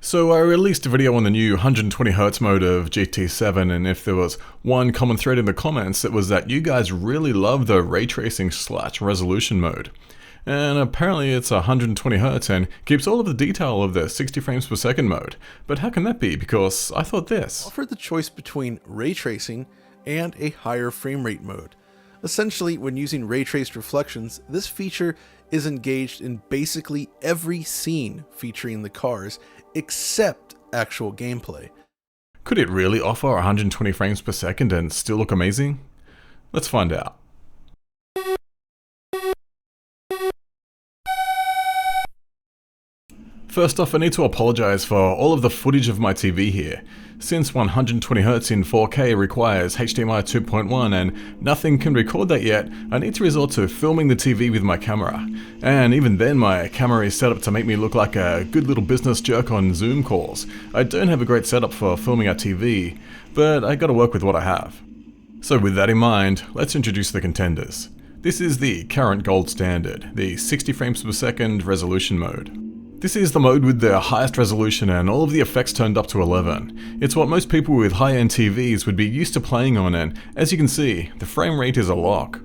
So I released a video on the new 120Hz mode of GT7, and if there was one common thread in the comments, it was that you guys really love the ray tracing / resolution mode. And apparently it's 120Hz and keeps all of the detail of the 60 frames per second mode. But how can that be? Because I thought this offered the choice between ray tracing and a higher frame rate mode. Essentially, when using ray traced reflections, this feature is engaged in basically every scene featuring the cars, except actual gameplay. Could it really offer 120 frames per second and still look amazing? Let's find out. First off, I need to apologize for all of the footage of my TV here. Since 120Hz in 4K requires HDMI 2.1 and nothing can record that yet, I need to resort to filming the TV with my camera. And even then, my camera is set up to make me look like a good little business jerk on Zoom calls. I don't have a great setup for filming our TV, but I gotta work with what I have. So with that in mind, let's introduce the contenders. This is the current gold standard, the 60 frames per second resolution mode. This is the mode with the highest resolution and all of the effects turned up to 11. It's what most people with high-end TVs would be used to playing on, and as you can see, the frame rate is a lock.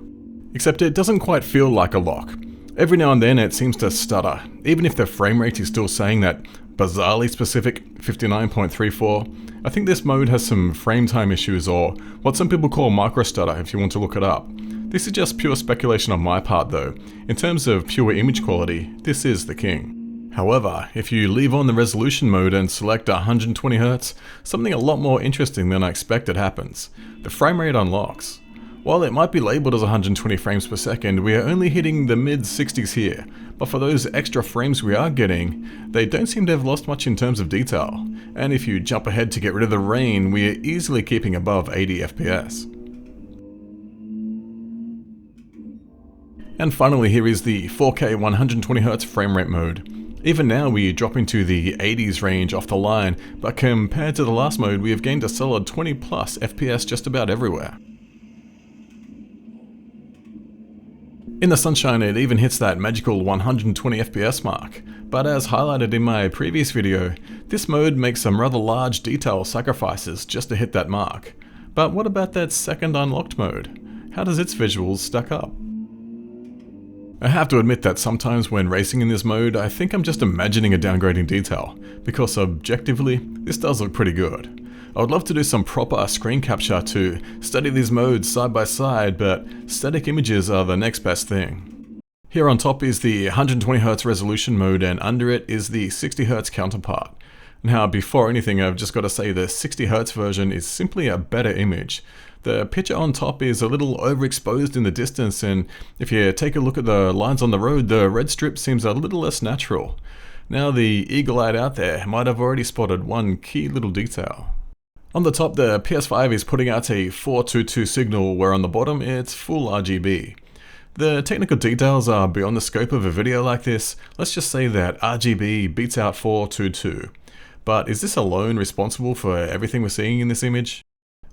Except it doesn't quite feel like a lock. Every now and then it seems to stutter, even if the frame rate is still saying that bizarrely specific 59.34. I think this mode has some frame time issues, or what some people call micro stutter if you want to look it up. This is just pure speculation on my part though. In terms of pure image quality, this is the king. However, if you leave on the resolution mode and select 120Hz, something a lot more interesting than I expected happens. The frame rate unlocks. While it might be labeled as 120 frames per second, we are only hitting the mid-60s here, but for those extra frames we are getting, they don't seem to have lost much in terms of detail. And if you jump ahead to get rid of the rain, we are easily keeping above 80 FPS. And finally, here is the 4K 120Hz frame rate mode. Even now we drop into the 80s range off the line, but compared to the last mode we have gained a solid 20 plus FPS just about everywhere. In the sunshine it even hits that magical 120 FPS mark, but as highlighted in my previous video, this mode makes some rather large detail sacrifices just to hit that mark. But what about that second unlocked mode? How does its visuals stack up? I have to admit that sometimes when racing in this mode, I think I'm just imagining a downgrading detail, because objectively, this does look pretty good. I would love to do some proper screen capture to study these modes side by side, but static images are the next best thing. Here on top is the 120Hz resolution mode, and under it is the 60Hz counterpart. Now before anything, I've just got to say the 60Hz version is simply a better image. The picture on top is a little overexposed in the distance, and if you take a look at the lines on the road, the red strip seems a little less natural. Now the eagle-eyed out there might have already spotted one key little detail. On the top, the PS5 is putting out a 422 signal, where on the bottom it's full RGB. The technical details are beyond the scope of a video like this. Let's just say that RGB beats out 422. But is this alone responsible for everything we're seeing in this image?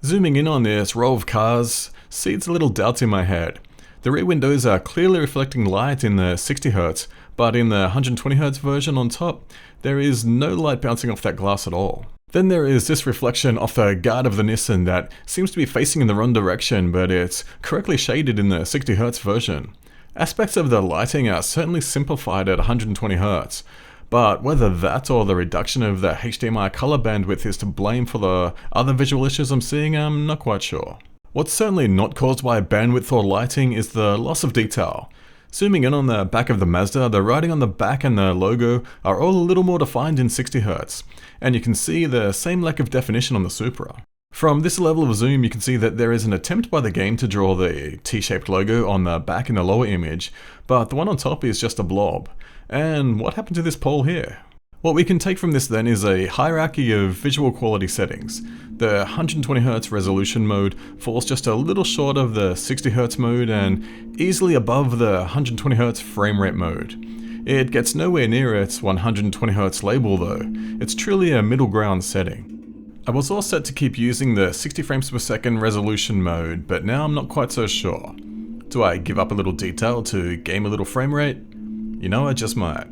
Zooming in on this row of cars seeds a little doubt in my head. The rear windows are clearly reflecting light in the 60Hz, but in the 120Hz version on top, there is no light bouncing off that glass at all. Then there is this reflection off the guard of the Nissan that seems to be facing in the wrong direction, but it's correctly shaded in the 60Hz version. Aspects of the lighting are certainly simplified at 120Hz. But whether that or the reduction of the HDMI color bandwidth is to blame for the other visual issues I'm seeing, I'm not quite sure. What's certainly not caused by bandwidth or lighting is the loss of detail. Zooming in on the back of the Mazda, the writing on the back and the logo are all a little more defined in 60Hz, and you can see the same lack of definition on the Supra. From this level of zoom you can see that there is an attempt by the game to draw the T-shaped logo on the back in the lower image, but the one on top is just a blob. And what happened to this pole here? What we can take from this then is a hierarchy of visual quality settings. The 120Hz resolution mode falls just a little short of the 60Hz mode and easily above the 120Hz frame rate mode. It gets nowhere near its 120Hz label though. It's truly a middle ground setting. I was all set to keep using the 60 frames per second resolution mode, but now I'm not quite so sure. Do I give up a little detail to game a little frame rate? You know, I just might.